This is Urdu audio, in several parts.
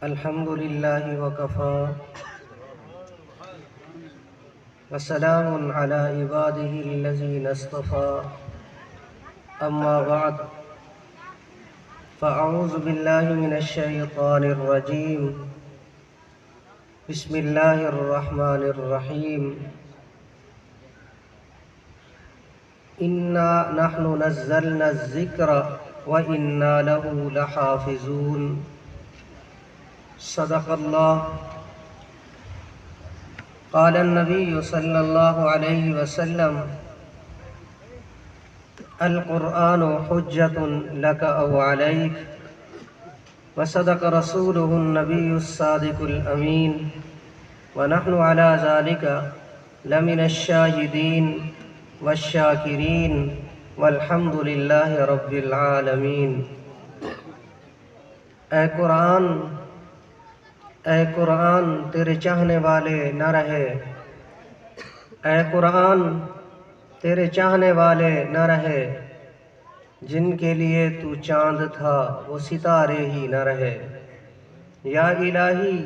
الحمد لله وكفى وسلام على عباده الذين اصطفى أما بعد فأعوذ بالله من الشيطان الرجيم بسم الله الرحمن الرحيم إنا نحن نزلنا الذكر وإنا له لحافظون صدق الله. قال النبي صلى الله عليه وسلم القرآن حجة لك أو عليك، وصدق رسوله النبي الصادق الأمين، ونحن على ذلك لمن الشاهدين والشاکرین والحمد للہ رب العالمین. اے قرآن تیرے چاہنے والے نہ رہے، اے قرآن تیرے چاہنے والے نہ رہے، جن کے لیے تو چاند تھا وہ ستارے ہی نہ رہے. یا الہی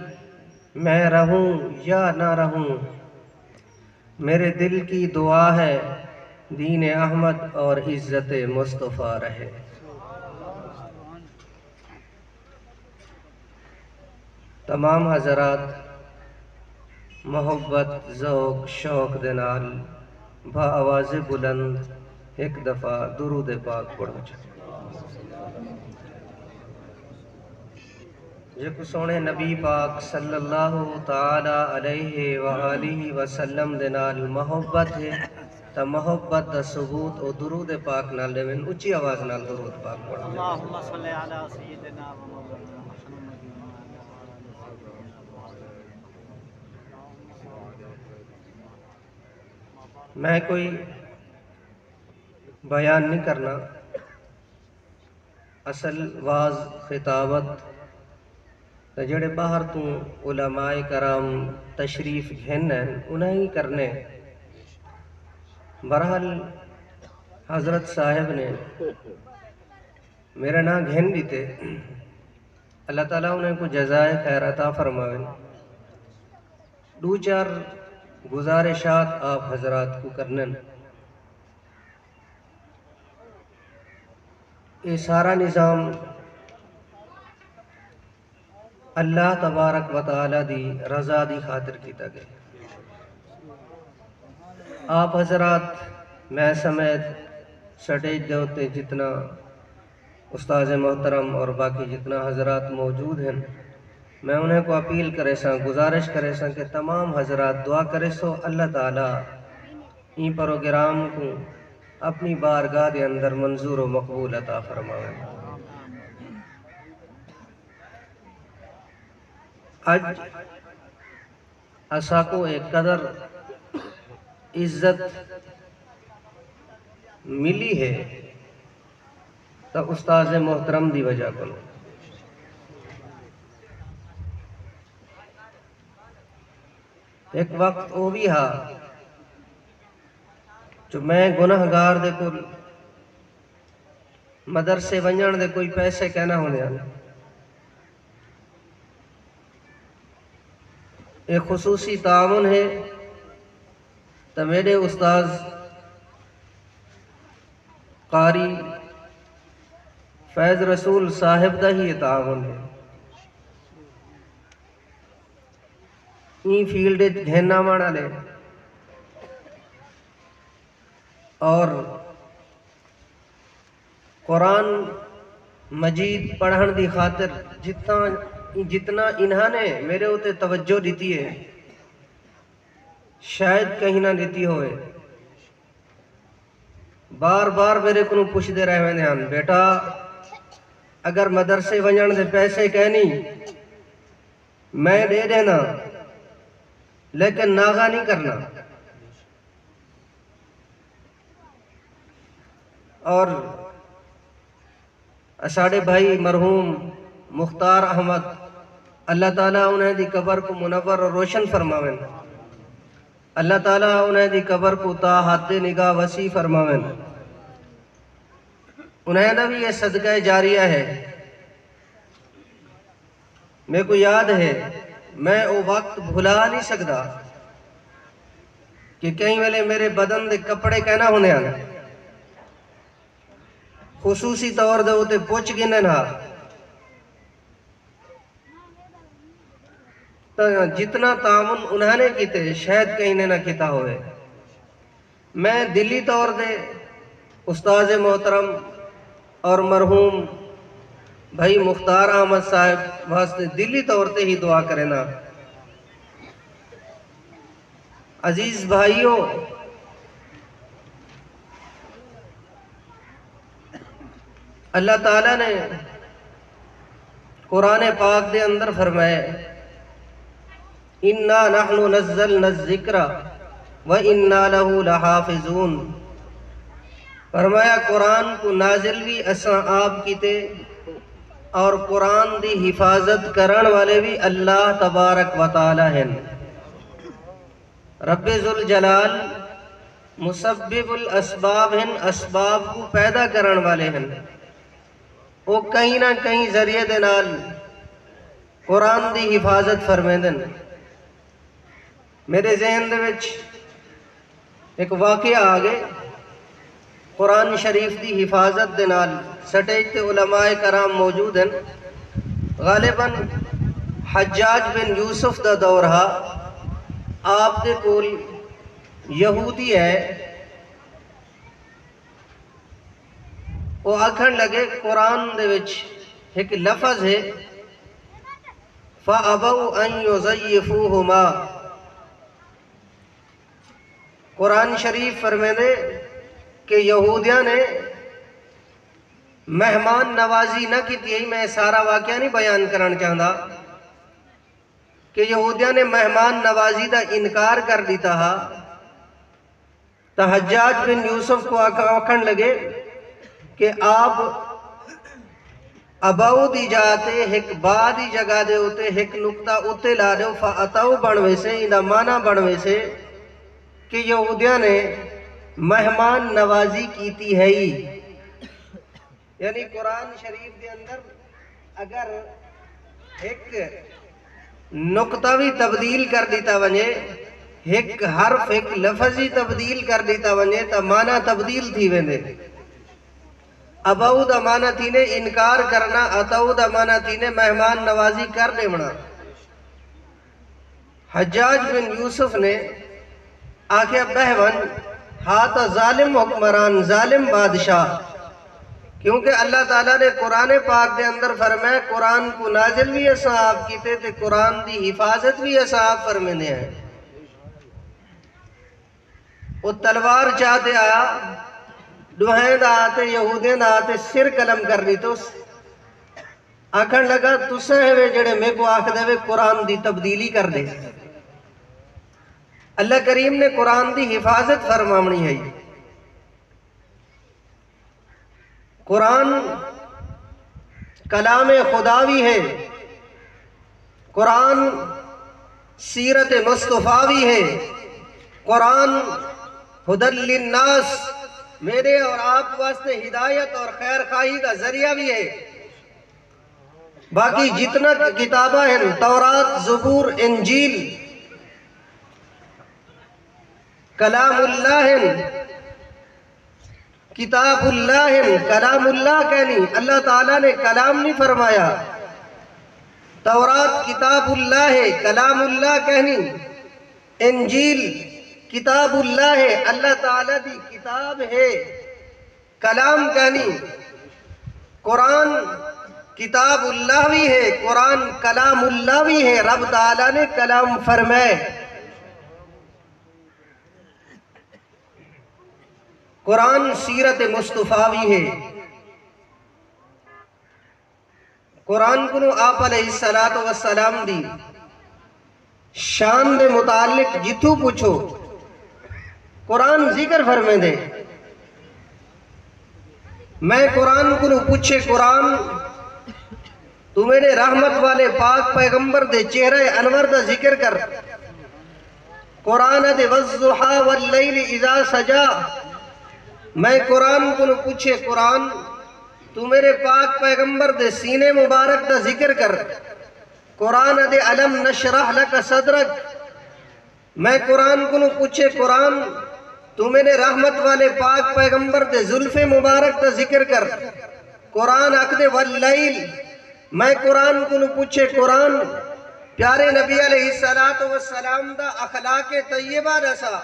میں رہوں یا نہ رہوں، میرے دل کی دعا ہے دین احمد اور عزت مصطفیٰ رہے. تمام حضرات محبت ذوق شوق دے نال با آواز بلند ایک دفعہ درود پاک پڑھو. جے کو سونے نبی پاک صلی اللہ تعالی علیہ وآلہ وسلم دے نال محبت ہے تا محبت دا ثبوت او درود پاک نال دے من اچھی آواز نال درود پاک پڑھو. اللہم صلی علی سیدنا و مولانا میں کوئی بیان نہیں کرنا، اصل واز خطابت جڑے باہر تو علماء کرام تشریف گھن ہیں انہیں ہی کرنے. برحال حضرت صاحب نے میرا نام گھن دیتے، اللہ تعالیٰ انہیں کو جزائے خیر عطا فرمائے. دو چار گزارشات آپ حضرات کو کرنن. یہ سارا نظام اللہ تبارک و تعالی دی رضا دی خاطر کیتا گیا. آپ حضرات میں سمیت سٹیج دے ہوتے جتنا استاذ محترم اور باقی جتنا حضرات موجود ہیں، میں انہیں کو اپیل کرے ساں، گزارش کرے ساں کہ تمام حضرات دعا کرے سو اللہ تعالیٰ این پروگرام کو اپنی بارگاہ دے اندر منظور و مقبول عطا فرمائے. آج اسا کو ایک قدر عزت ملی ہے تو استاذ محترم دی وجہ کو. ایک وقت وہ بھی ہا جو میں گناہگار دے کل مدرسے ونجن دے کوئی پیسے کہنا ہونے آنے. ایک خصوصی تعاون ہے تو میرے استاذ قاری فیض رسول صاحب دا ہی تعاون ہے. این فیلڈ گھننا مانا لے اور قرآن مجید پڑھن دی خاطر جتنا انہاں نے میرے ہوتے توجہ دیتی ہے شاید کہیں نہ دیتی ہوئے. بار بار میرے کو پوچھ دے رہے ہیں بیٹا اگر مدرسے ونجن دے پیسے کہنی میں دے دینا لیکن ناغا نہیں کرنا. اور اساڑے بھائی مرحوم مختار احمد اللہ تعالیٰ انہیں دی قبر کو منور اور روشن فرماویں. اللہ تعالیٰ انہیں دی قبر کو تا حد نگاہ وسیع فرماویں. انہیں بھی یہ صدقہ جاریہ ہے میرے کو یاد ہے میں وہ وقت بھلا نہیں سکتا کہ کئی ویلے میرے بدن دے کپڑے کہنا ہونے آنے خصوصی طور دے ہوتے پوچھ گنے نا تو جتنا تعاون انہوں نے کیتے شاید کہیں نے نہ کیتا ہوئے. میں دلی طور دے استاذ محترم اور مرحوم بھائی مختار احمد صاحب واسطے دلی طور تے ہی دعا کرے نا. عزیز بھائیوں، اللہ تعالیٰ نے قرآن پاک دے اندر فرمائے اِنَّا نَحْنُ نَزَّلْنَا الذِّكْرَ وَإِنَّا لَهُ لَحَافِظُونَ. فرمایا قرآن کو نازل بھی اساں آپ کیتے اور قرآن دی حفاظت کرن والے بھی اللہ تبارک و تعالی ہیں. رب ذوالجلال مسبب الاسباب ہیں، اسباب کو پیدا کرن والے ہیں. وہ کہیں نہ کہیں ذریعے دے نال قرآن دی حفاظت فرمیندن. میرے ذہن دے وچ ایک واقعہ آگے قرآن شریف دی حفاظت دے نال سٹیج تے علماء کرام موجود ہیں. غالباً حجاج بن یوسف دا دور ہا. آپ دے کول یہودی ہے، وہ آکھن لگے قرآن دے وچ ایک لفظ ہے فَأَبَوْا أَن يُزَيِّفُوهُمَا. قرآن شریف فرمیندے کہ یہودیاں نے مہمان نوازی نہ کی تھی. میں سارا واقعہ نہیں بیان کرنا چاہتا کہ یہودیاں نے مہمان نوازی دا انکار کر دیتا ہا. تو حجاج بن یوسف کو آکھن لگے کہ آپ اباؤ دی جاتے ایک با دی جگہ دے ہوتے ایک نکتہ اتے لا دے فَأَتَوْ بنوے سے اندہ معنی بنوے سے کہ یہودیاں نے مہمان نوازی کیتی ہے ہی. یعنی قرآن شریف دے اندر اگر ایک نقطہ بھی تبدیل کر دیتا ونجے، ایک حرف ایک لفظی تبدیل کر دیتا ونجے تو معنی تبدیل تھی ویندے. اباؤ دا معنی تھی نے انکار کرنا، اتاؤ دا معنی تھی نے مہمان نوازی کر دیونا. حجاج بن یوسف نے آکھیا بہون ہاتھ ظالم حکمران، ظالم بادشاہ. کیونکہ اللہ تعالیٰ نے قرآن پاک دے اندر فرمائے قرآن کو نازل بھی ایسا آپ کیتے تھے، قرآن دی حفاظت بھی ایسا آپ فرمیندے ہیں. وہ تلوار چاہتے آیا، دوہین دا آتے یہودین دا آتے سر قلم کر دی تو آکھن لگا تسے ہوئے جڑے میں کو آکھ دے وے قرآن دی تبدیلی کر دے. اللہ کریم نے قرآن دی حفاظت فرمامنی ہے. قرآن کلام خدا بھی ہے، قرآن سیرت مصطفیٰ بھی ہے، قرآن ہدی للناس میرے اور آپ واسطے ہدایت اور خیر خواہی کا ذریعہ بھی ہے. باقی جتنا کتابہ ہیں تورات، زبور، انجیل کلام اللہ ہیں، کتاب اللہ ہے. کلام اللہ کہنی اللہ تعالیٰ نے کلام نہیں فرمایا. تورات کتاب اللہ ہے، کلام اللہ کہنی. انجیل کتاب اللہ ہے، اللہ تعالیٰ دی کتاب ہے، کلام کہنی. قرآن کتاب اللہ بھی ہے، قرآن کلام اللہ بھی ہے. رب تعالیٰ نے کلام فرمائے. قرآن سیرت مصطفیٰ بھی ہے. قرآن کو آپ علیہ السلام دی شان دے متعلق جتو پوچھو قرآن ذکر فرمے دے. میں قرآن کو پوچھے قرآن تو میرے رحمت والے پاک پیغمبر دے چہرہ انور دا ذکر کر. قرآن دے والضحیٰ واللیل اذا سجا. میں قرآن کو پوچھے قرآن تو میرے پاک پیغمبر دے سینے مبارک دا ذکر کر. قرآن دے علم نشرح لک صدرک، میں قرآن کو نو پوچھے قرآن تو میرے رحمت والے پاک پیغمبر دے زلف مبارک دا ذکر کر۔ قرآن حق دے واللیل، میں قرآن کو نو پوچھے قرآن پیارے نبی علیہ السلام دا اخلاق طیبہ رسا۔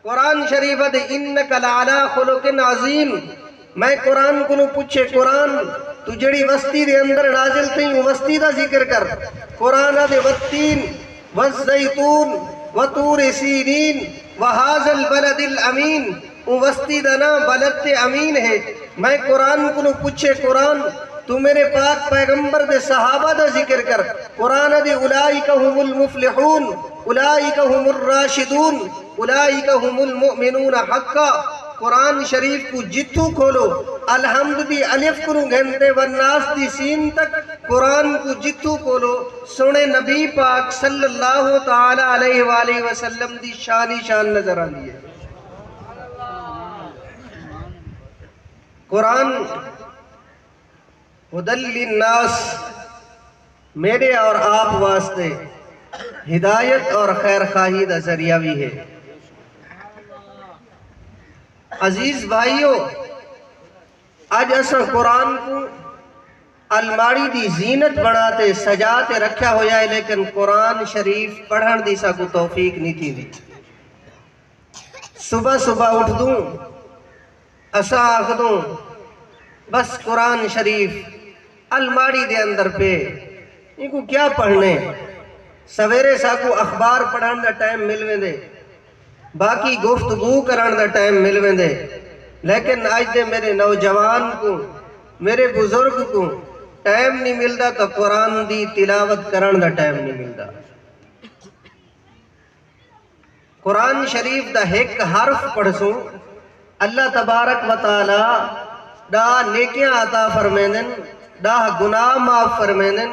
قرآن شریف دے انک لعلی خلق عظیم، میں قرآن کو نو پوچھے قرآن تو جڑی وستی دے اندر نازل تھی وہ وستی دا ذکر کر۔ قرآن دے والتین والزیتون وطور سینین وہذا البلد الامین، وہ وستی دا نا بلد امین ہے۔ میں قرآن کو نو پوچھے قرآن تو میرے پاک پیغمبر دے صحابہ دا ذکر کر۔ قرآن دے اولئک هم المفلحون، اولئک هم الراشدون، اولئک هم المؤمنون حقا۔ قرآن شریف کو جتو کھولو، الحمد دی الف کو گھنٹے والناس دی سین تک قرآن کو جتو کھولو، سونے نبی پاک صلی اللہ تعالی علیہ وآلہ وسلم دی شان نظر آندی ہے۔ قرآن ہدی للناس، میرے اور آپ واسطے ہدایت اور خیر خواہی دا ذریعہ بھی ہے۔ عزیز بھائیو، آج اسا قرآن کو الماری دی زینت بناتے سجاتے رکھا ہو جائے، لیکن قرآن شریف پڑھن دی سا کو توفیق نہیں تھی دی۔ صبح صبح اٹھ دوں اسا آخ دوں بس قرآن شریف الماری دے اندر پہ ان کو کیا پڑھنے، سویرے سا کو اخبار پڑھن دا ٹائم ملویں دے، باقی گفتگو کرن دا ٹائم ملویں دے، لیکن آج دے میرے نوجوان کو میرے بزرگ کو ٹائم نہیں ملدا تو قرآن دی تلاوت کرن دا ٹائم نہیں ملدا۔ قرآن شریف دا ایک حرف پڑھ سوں اللہ تبارک و تعالی دا نیکیاں عطا فرمیندن، دا گناہ معاف فرمیندن،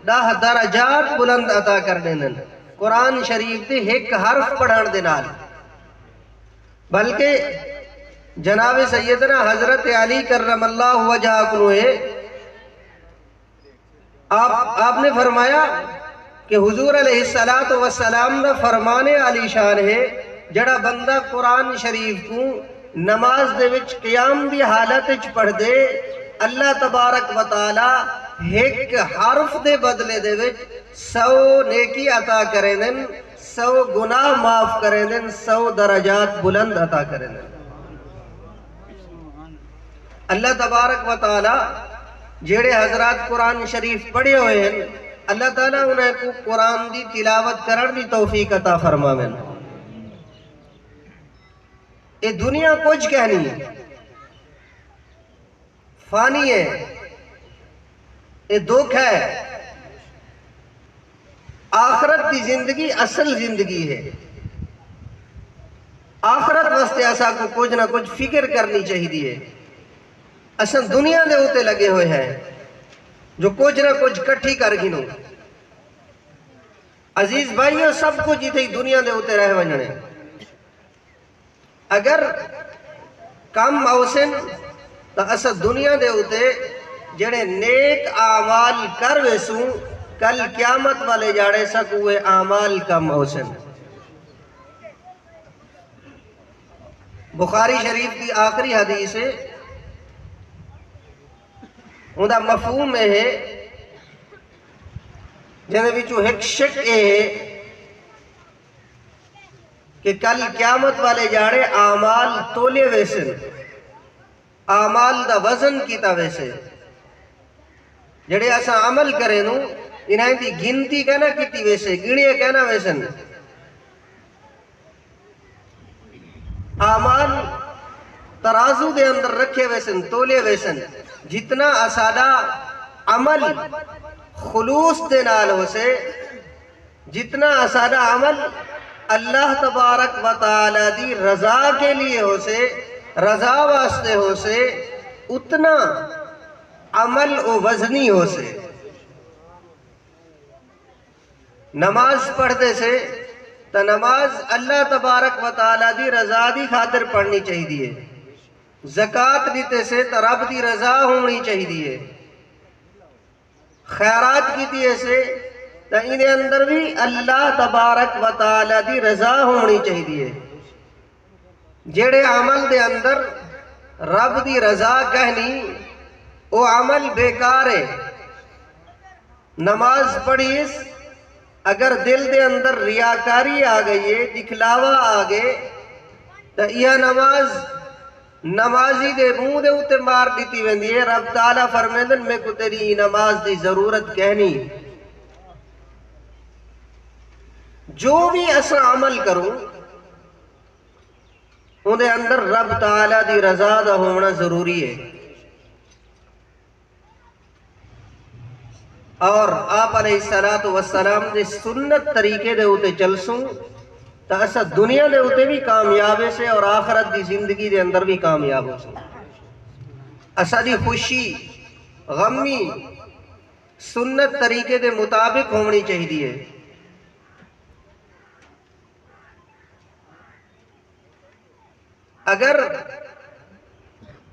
دا درجات بلند عطا کر دیندن۔ قرآن شریف دے ایک حرف پڑھن دے نال، بلکہ جناب سیدنا حضرت علی کرم اللہ وجہہ کو ہے، آپ نے فرمایا کہ حضور علیہ السلام دا فرمانے علی شان ہے، جڑا بندہ قرآن شریف کو نماز دے وچ قیام دی حالت وچ پڑھ دے، اللہ تبارک و تعالی ایک حرف دے بدلے دے وچ 100 نیکی عطا کرے دن، 100 گناہ معاف کرے دن، 100 درجات بلند عطا کرے دن۔ اللہ تبارک و تعالی جیڑے حضرات قرآن شریف پڑھے ہوئے ہیں، اللہ تعالیٰ انہیں کو قرآن دی تلاوت کرن دی توفیق عطا فرماویں۔ یہ دنیا کچھ کہنی ہے، فانی ہے، یہ دکھ ہے، آخرت دی زندگی اصل زندگی ہے۔ آخرت واسطے ایسا کو کچھ نہ کچھ فکر کرنی چاہیے۔ اصل دنیا دے ہوتے لگے ہوئے ہیں جو کچھ نہ کچھ کٹھی کر گنو۔ عزیز بھائیوں، سب کچھ ہی تھی دنیا دے ہوتے رہ ونجنے، اگر کم اوسن تو اصل دنیا دے ہوتے جڑے نیک اعمال کر ویسوں کل قیامت والے جاڑے سکوے اعمال کم اوسن۔ بخاری شریف کی آخری حدیث ہے، ان کا مفہوم ہے جنہیں وچوں ایک شک ہے کہ کل قیامت والے جاڑے اعمال تولے ویسن، اعمال دا وزن کیتا ویسے، جڑے ایسا عمل کریں نو انہیں دی گنتی کہنا کیتی ویسے، گنیے کہنا ویسن۔ اعمال ترازو دے اندر رکھے ویسن، تولے ویسن، جتنا اسادہ عمل خلوص دے نال ہو سے، جتنا اسادہ عمل اللہ تبارک و تعالی دی رضا کے لیے ہو سے، رضا واسطے ہو سے، اتنا عمل و وزنی ہو سے۔ نماز پڑھتے سے تو نماز اللہ تبارک و تعالی دی رضا دی خاطر پڑھنی چاہیے، زکاة دیتے سے تو رب دی رضا ہونی چاہیے، خیرات کی دیئے سے تو ان دے اندر بھی اللہ تبارک و تعالی دی رضا ہونی چاہیے. جڑے عمل دے اندر رب دی رضا کہنی وہ عمل بیکار ہے. نماز پڑھیس اگر دل دے اندر ریاکاری آ گئی ہے، دکھلاوا آ گئے، تو یہ نمازی دے منہ دے اتے مار دیتی ویندی ہے. رب تعالیٰ فرمیندن میں کو تیری نماز دی ضرورت کہنی. جو بھی اسا عمل کروں ان دے اندر رب تعالیٰ دی رضا دا ہونا ضروری ہے. اور آپ علیہ السلام دے سنت طریقے دے ہوتے چلسوں تو اسا دنیا دے ہوتے بھی کامیابے سے اور آخرت دی زندگی دے اندر بھی کامیاب ہو سو. اسا دی خوشی غمی سنت طریقے دے مطابق ہونی چاہیے. اگر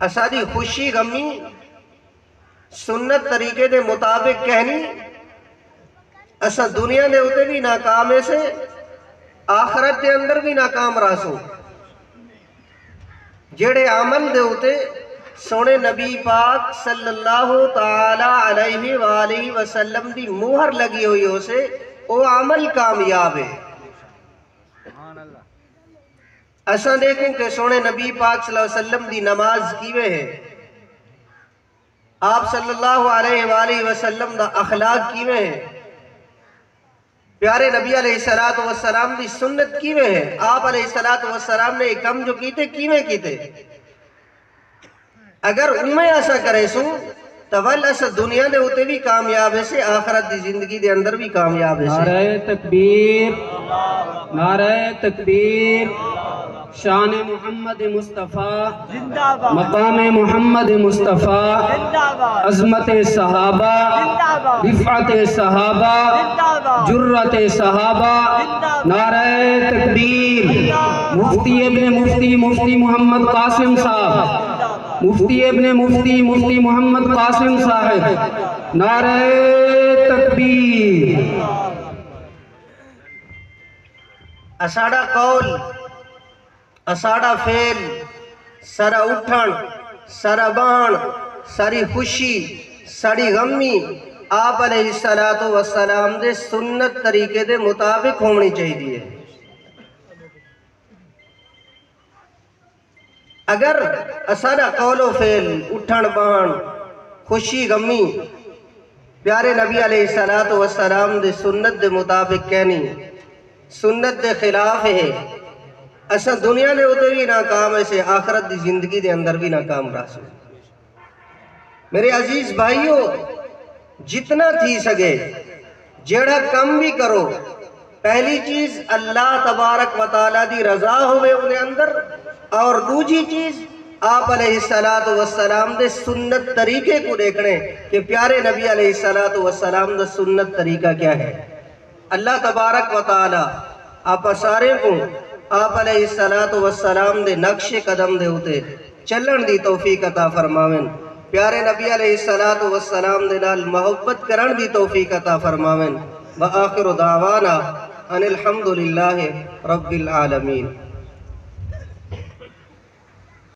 اسا دی خوشی غمی سنت طریقے دے مطابق کہنی اسا دنیا دے ہوتے بھی ناکام سے آخرت دے اندر بھی ناکام راسو. جڑے عمل دے ہوتے سونے نبی پاک صلی اللہ تعالی علیہ وآلہ وسلم دی مہر لگی ہوئی ہو سے وہ عمل کامیاب ہے. اسا دیکھیں کہ سونے نبی پاک صلی اللہ علیہ وسلم دی نماز کیوے ہے، آپ صلی اللہ علیہ وآلہ وسلم دا اخلاق کیوے ہیں، پیارے نبی علیہ السلام دی سنت کیوے ہیں، آپ علیہ السلام نے کم جو کیتے کیوے کیتے. اگر انہیں ایسا کرے سوں تو ول ایسا دنیا دے ہوتے بھی کامیاب ہے سے آخرت دی زندگی دے اندر بھی کامیاب ہے سے. نعرہ تکبیر، نعرہ تکبیر، شان محمد مصطفیٰ، مقام محمد مصطفیٰ، عظمت صحابہ، رفعت صحابہ، جرت صحابہ. نعرہ تکبیر. مفتی ابن مفتی محمد قاسم صاحب، مفتی ابن مفتی محمد قاسم صاحب. نعرہ تکبیر. اساڑا قول، اساڑا فعل، سارا اٹھن، سارا بان، ساری خوشی، ساری غمی آپ علیہ السلام دے سنت طریقے دے مطابق ہونی چاہیے. اگر اساڑا قول و فعل، اٹھن بان، خوشی غمی پیارے نبی علیہ السلام دے سنت دے مطابق کہنی سنت دے خلاف ہے، اسا دنیا نے ہوتے بھی ناکام ایسے آخرت دی زندگی دے اندر بھی ناکام راسو. میرے عزیز بھائیو، جتنا تھی سگے جیڑا کم بھی کرو، پہلی چیز اللہ تبارک و تعالیٰ دی رضا ہوئے انہیں اندر، اور دوسری چیز آپ علیہ السلام دے سنت طریقے کو دیکھنے کہ پیارے نبی علیہ السلام دے سنت طریقہ کیا ہے. اللہ تبارک و تعالیٰ آپ سارے کو آپ علیہ السلام دے نقش قدم دے ہوتے چلن دی توفیق عطا فرماویں. پیارے نبی علیہ السلام دے نال محبت کرن دی توفیق عطا فرماویں. وآخر دعوانا ان الحمدللہ رب العالمین.